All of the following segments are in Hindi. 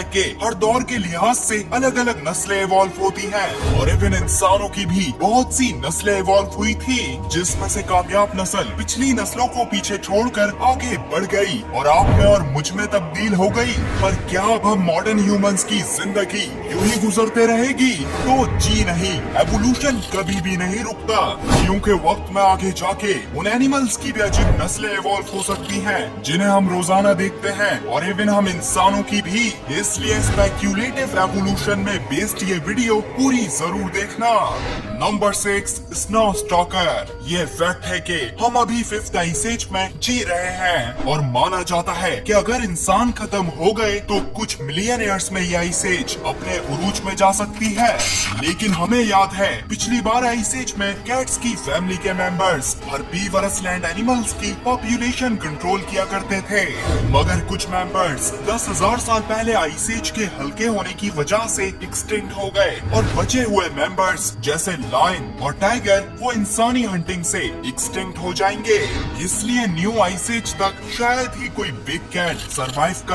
है कि हर दौर के लिहाज से अलग अलग नस्लें इवॉल्व होती हैं और इवन इंसानों की भी बहुत सी नस्लें इवॉल्व हुई थी, जिसमें से कामयाब नस्ल पिछली नस्लों को पीछे छोड़कर आगे बढ़ गई और आप में और मुझ में तब्दील हो गई। पर क्या अब हम मॉडर्न ह्यूमंस की जिंदगी यूं ही गुजरते रहेगी? तो जी नहीं, एवोल्यूशन कभी भी नहीं रुकता, क्योंकि वक्त में आगे जाके उन एनिमल्स की भी अजीब नस्लें इवॉल्व हो सकती हैं जिन्हें हम रोजाना देखते हैं और इवन हम इंसानों की भी। इसलिए स्पेक्यूलेटिव एवोल्यूशन में बेस्ड ये वीडियो पूरी जरूर देखना। Number 6, snow stalker. ये फैक्ट है कि हम अभी 5th आइस एज में जी रहे हैं और माना जाता है कि अगर इंसान खत्म हो गए तो कुछ मिलियन ईयर्स में ये आइस एज अपने उरूज में जा सकती है। लेकिन हमें याद है पिछली बार आइस एज में कैट्स की फैमिली के मेंबर्स हर्बीवरस लैंड एनिमल्स की पॉपुलेशन कंट्रोल किया करते थे, मगर कुछ मेंबर्स 10,000 साल पहले आइस एज के हल्के होने की वजह से एक्सटिंक्ट हो गए और बचे हुए मेंबर्स जैसे लायन और टाइगर वो इंसानी हंटिंग से एक्सटिंक्ट हो जाएंगे। इसलिए न्यू आइस एज तक शायद ही कोई बिग कैट सरवाइव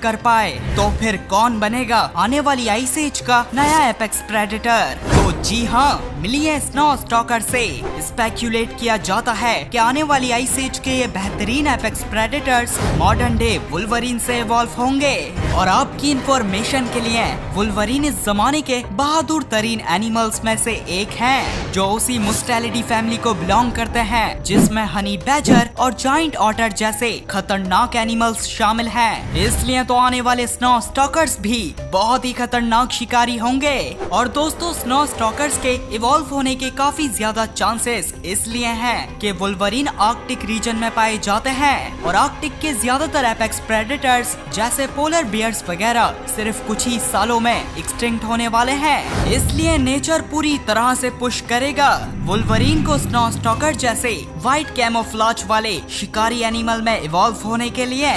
कर पाए तो फिर कौन बनेगा आने वाली आइस एज का नया एपेक्स प्रेडेटर? तो जी हाँ, मिलिए स्नो स्टॉकर से स्पेक्यूलेट किया जाता है कि आने वाली आइस एज के ये बेहतरीन apex predators modern day Wolverine से इवॉल्व होंगे। और आपकी इंफॉर्मेशन के लिए वुल्वरीन इस जमाने के बहादुर तरीन एनिमल्स में से एक हैं, जो उसी मुस्टेलिडी फैमिली को बिलोंग करते हैं जिसमें हनी बैजर और जाइंट ऑटर जैसे खतरनाक एनिमल्स शामिल हैं। इसलिए तो आने वाले स्नो स्टॉकर्स भी बहुत ही खतरनाक शिकारी होंगे। और दोस्तों, स्नो स्टॉकर्स के इवॉल्व होने के काफी ज्यादा चांसेस इसलिए हैं कि वुल्वरीन आर्कटिक रीजन में पाए जाते हैं और आर्कटिक के ज्यादातर एपेक्स प्रेडेटर्स जैसे पोलर बियर्स वगैरह सिर्फ कुछ ही सालों में एक्सटिंक्ट होने वाले हैं। इसलिए नेचर पूरी तरह से पुश करेगा वुल्वरीन को स्नो स्टॉकर जैसे व्हाइट कैमोफ्लेज वाले शिकारी एनिमल में इवॉल्व होने के लिए।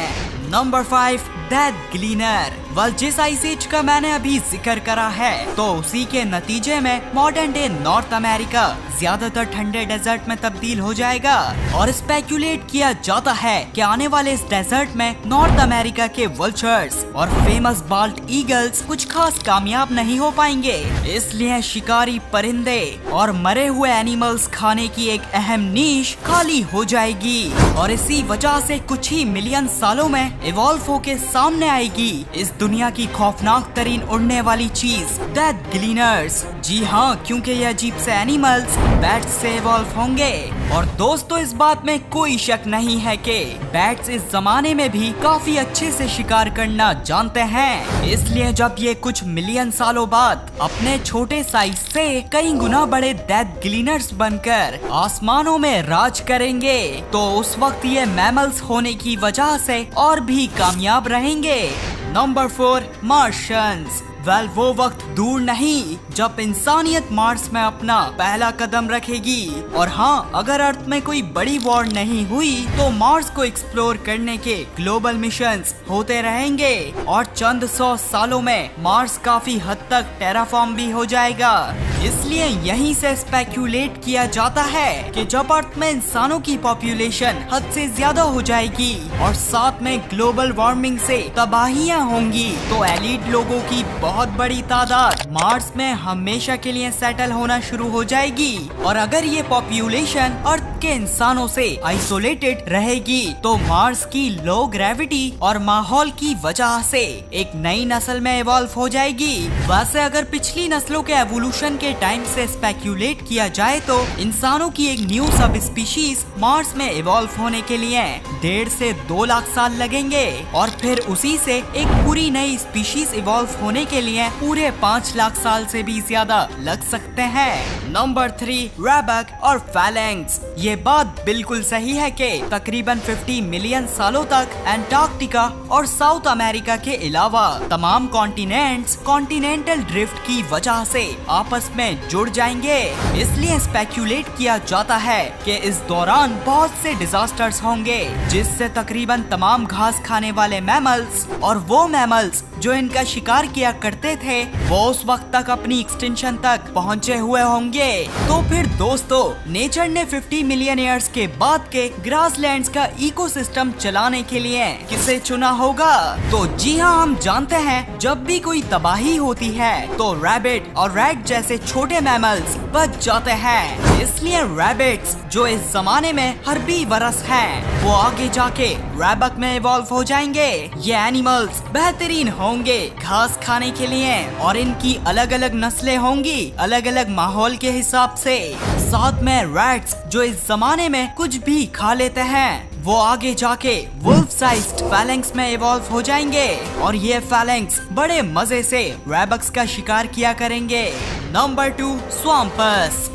Number 5, death ग्लीनर। जिस आइस एज का मैंने अभी जिक्र करा है तो उसी के नतीजे में मॉडर्न डे नॉर्थ अमेरिका ज्यादातर ठंडे डेजर्ट में तब्दील हो जाएगा और स्पेक्यूलेट किया जाता है कि आने वाले इस डेजर्ट में नॉर्थ अमेरिका के वल्चर्स और फेमस बाल्ट ईगल्स कुछ खास कामयाब नहीं हो पाएंगे। इसलिए शिकारी परिंदे और मरे हुए एनिमल्स खाने की एक अहम नीश खाली हो जाएगी और इसी वजह से कुछ ही मिलियन सालों में इवॉल्व होके सामने आएगी इस दुनिया की खौफनाक तरीन उड़ने वाली चीज डेथ ग्लीनर्स। जी हाँ, क्योंकि ये अजीब से एनिमल्स बैट्स से इवॉल्व होंगे। और दोस्तों, इस बात में कोई शक नहीं है कि बैट्स इस जमाने में भी काफी अच्छे से शिकार करना जानते हैं। इसलिए जब ये कुछ मिलियन सालों बाद अपने छोटे साइज से कई गुना बड़े डेथ ग्लीनर्स बनकर आसमानों में राज करेंगे तो उस वक्त ये मैमल्स होने की वजह से और भी कामयाब रहेंगे। Number 4, Martians. वो वक्त दूर नहीं जब इंसानियत मार्स में अपना पहला कदम रखेगी। और हाँ, अगर अर्थ में कोई बड़ी वॉर नहीं हुई तो मार्स को एक्सप्लोर करने के ग्लोबल मिशंस होते रहेंगे और चंद 100 सालों में मार्स काफी हद तक टेराफॉर्म भी हो जाएगा। इसलिए यहीं से स्पेक्यूलेट किया जाता है कि जब अर्थ में इंसानों की पॉपुलेशन हद से ज्यादा हो जाएगी और साथ में ग्लोबल वार्मिंग से तबाहियां होंगी तो एलीट लोगों की बहुत बड़ी तादाद मार्स में हमेशा के लिए सेटल होना शुरू हो जाएगी। और अगर ये पॉपुलेशन अर्थ के इंसानों से आइसोलेटेड रहेगी तो मार्स की लो ग्रेविटी और माहौल की वजह से एक नई नस्ल में इवॉल्व हो जाएगी। वैसे अगर पिछली नस्लों के एवोल्यूशन के टाइम से स्पेक्यूलेट किया जाए तो इंसानों की एक न्यू सब स्पीशीज मार्स में इवॉल्व होने के लिए 1.5 से 2 लाख साल लगेंगे और फिर उसी से एक पूरी नई स्पीशीज इवॉल्व होने के लिए पूरे 5 लाख साल से भी ज्यादा लग सकते हैं। नंबर 3, रैबक और फैलेंक्स। ये बात बिल्कुल सही है कि तकरीबन 50 मिलियन सालों तक एंटार्क्टिका और साउथ अमेरिका के अलावा तमाम कॉन्टिनेंट्स कॉन्टिनेंटल ड्रिफ्ट की वजह से आपस में जुड़ जाएंगे। इसलिए स्पेक्यूलेट किया जाता है कि इस दौरान बहुत से डिजास्टर्स होंगे जिससे तकरीबन तमाम घास खाने वाले मैमल्स और वो मैमल्स जो इनका शिकार किया करते थे वो उस वक्त तक अपनी एक्सटेंशन तक पहुँचे हुए होंगे। तो फिर दोस्तों, नेचर ने 50 मिलियन ईयर्स के बाद के ग्रासलैंड्स का इकोसिस्टम चलाने के लिए किसे चुना होगा? तो जी हाँ, हम जानते हैं जब भी कोई तबाही होती है तो रैबिट और रैट जैसे छोटे मैमल्स बच जाते हैं। इसलिए रैबिट्स जो इस जमाने में हर्बीवरस हैं, वो आगे जाके रैबक में इवॉल्व हो जाएंगे। ये एनिमल्स बेहतरीन होंगे घास खाने के लिए और इनकी अलग अलग नस्लें होंगी अलग अलग माहौल के हिसाब से। साथ में रैट्स जो इस जमाने में कुछ भी खा लेते हैं, वो आगे जाके वुल्फ साइज्ड फैलेंक्स में इवॉल्व हो जाएंगे और ये फैलेंक्स बड़े मजे से रैबक्स का शिकार किया करेंगे। नंबर 2, स्वाम्पस।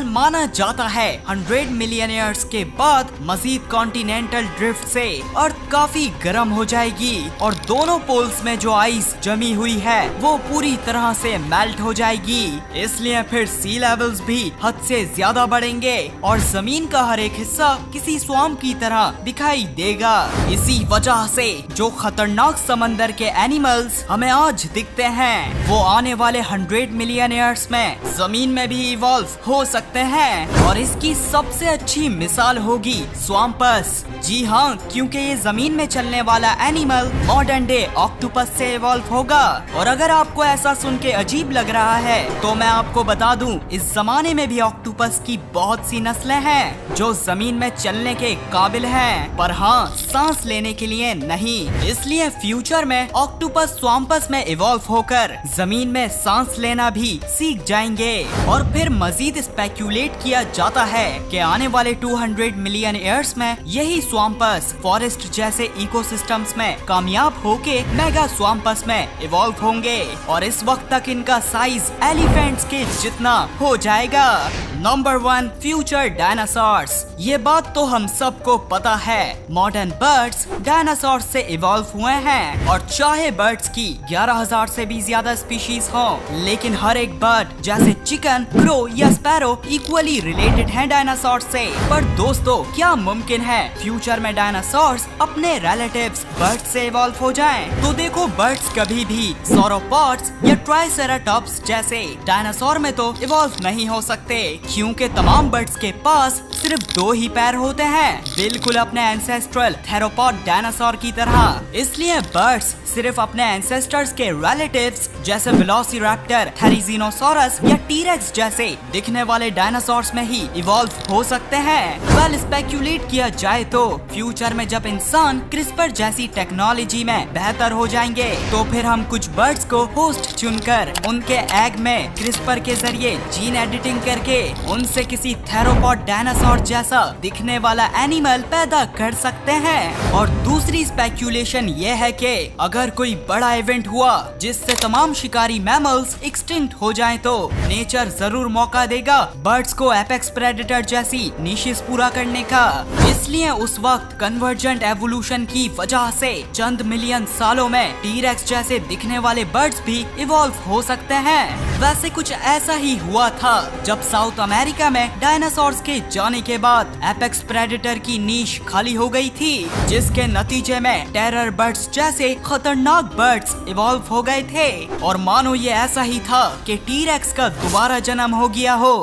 माना जाता है 100 मिलियन ईयर्स के बाद मजीद कॉन्टिनेंटल ड्रिफ्ट से अर्थ काफी गर्म हो जाएगी और दोनों पोल्स में जो आइस जमी हुई है वो पूरी तरह से मेल्ट हो जाएगी। इसलिए फिर सी लेवल्स भी हद से ज्यादा बढ़ेंगे और जमीन का हर एक हिस्सा किसी स्वाम्प की तरह दिखाई देगा। इसी वजह से जो खतरनाक समंदर के एनिमल्स हमें आज दिखते हैं वो आने वाले 100 मिलियन ईयर्स में जमीन में भी इवॉल्व हो सकते हैं और इसकी सबसे अच्छी मिसाल होगी स्वाम्पस। जी हाँ, क्योंकि ये जमीन में चलने वाला एनिमल मॉडर्न डे ऑक्टोपस से इवॉल्व होगा। और अगर आपको ऐसा सुन के अजीब लग रहा है तो मैं आपको बता दूं, इस जमाने में भी ऑक्टोपस की बहुत सी नस्लें हैं जो जमीन में चलने के काबिल हैं, पर हाँ, सांस लेने के लिए नहीं। इसलिए फ्यूचर में ऑक्टोपस स्वाम्पस में इवॉल्व होकर जमीन में सांस लेना भी सीख जाएंगे। और फिर मजीद स्पेक्यूलेट किया जाता है कि आने वाले 200 मिलियन ईयर्स में यही स्वाम्पस फॉरेस्ट जैसे इकोसिस्टम्स में कामयाब होके मेगा स्वाम्पस में इवॉल्व होंगे और इस वक्त तक इनका साइज एलिफेंट्स के जितना हो जाएगा। Number 1, future dinosaurs. ये बात तो हम सबको पता है, मॉडर्न बर्ड्स डायनासोर्स से इवॉल्व हुए हैं और चाहे बर्ड्स की 11,000 से भी ज्यादा स्पीशीज हो, लेकिन हर एक बर्ड जैसे चिकन, क्रो या स्पैरो इक्वली रिलेटेड है डायनासोर्स से। पर दोस्तों, क्या मुमकिन है फ्यूचर में डायनासोर्स अपने रिलेटिव्स बर्ड्स से इवॉल्व हो जाएं? तो देखो, बर्ड्स कभी भी सौरोपॉड्स या ट्राइसेराटॉप्स जैसे डायनासोर में तो इवॉल्व नहीं हो सकते, क्योंकि तमाम बर्ड्स के पास सिर्फ 2 ही पैर होते हैं, बिल्कुल अपने एंसेस्ट्रल थेरोपॉड डायनासोर की तरह। इसलिए बर्ड्स सिर्फ अपने एंसेस्टर्स के रिलेटिव्स जैसे वेलोसिरैप्टर, थेरिजिनोसॉरस या टीरेक्स जैसे दिखने वाले डायनासोर्स में ही इवॉल्व हो सकते हैं। वेल, स्पेक्यूलेट किया जाए तो फ्यूचर में जब इंसान क्रिस्पर जैसी टेक्नोलॉजी में बेहतर हो जाएंगे तो फिर हम कुछ बर्ड्स को होस्ट चुनकर उनके एग में क्रिस्पर के जरिए जीन एडिटिंग करके उनसे किसी थेरोपॉड डायनासोर जैसा दिखने वाला एनिमल पैदा कर सकते हैं। और दूसरी स्पेक्यूलेशन ये है कि अगर कोई बड़ा इवेंट हुआ जिससे तमाम शिकारी मैमल्स एक्सटिंक्ट हो जाएं तो नेचर जरूर मौका देगा बर्ड्स को एपेक्स प्रेडेटर जैसी निशेस पूरा करने का। इसलिए उस वक्त कन्वर्जेंट एवोल्यूशन की वजह से चंद मिलियन सालों में टीरेक्स जैसे दिखने वाले बर्ड्स भी इवॉल्व हो सकते हैं। वैसे कुछ ऐसा ही हुआ था जब साउथ अमेरिका में डायनासोर्स के जाने के बाद एपेक्स प्रेडेटर की नीश खाली हो गई थी, जिसके नतीजे में टेरर बर्ड्स जैसे खतरनाक बर्ड्स इवॉल्व हो गए थे। और मानो ये ऐसा ही था कि टीरेक्स का दोबारा जन्म हो गया हो।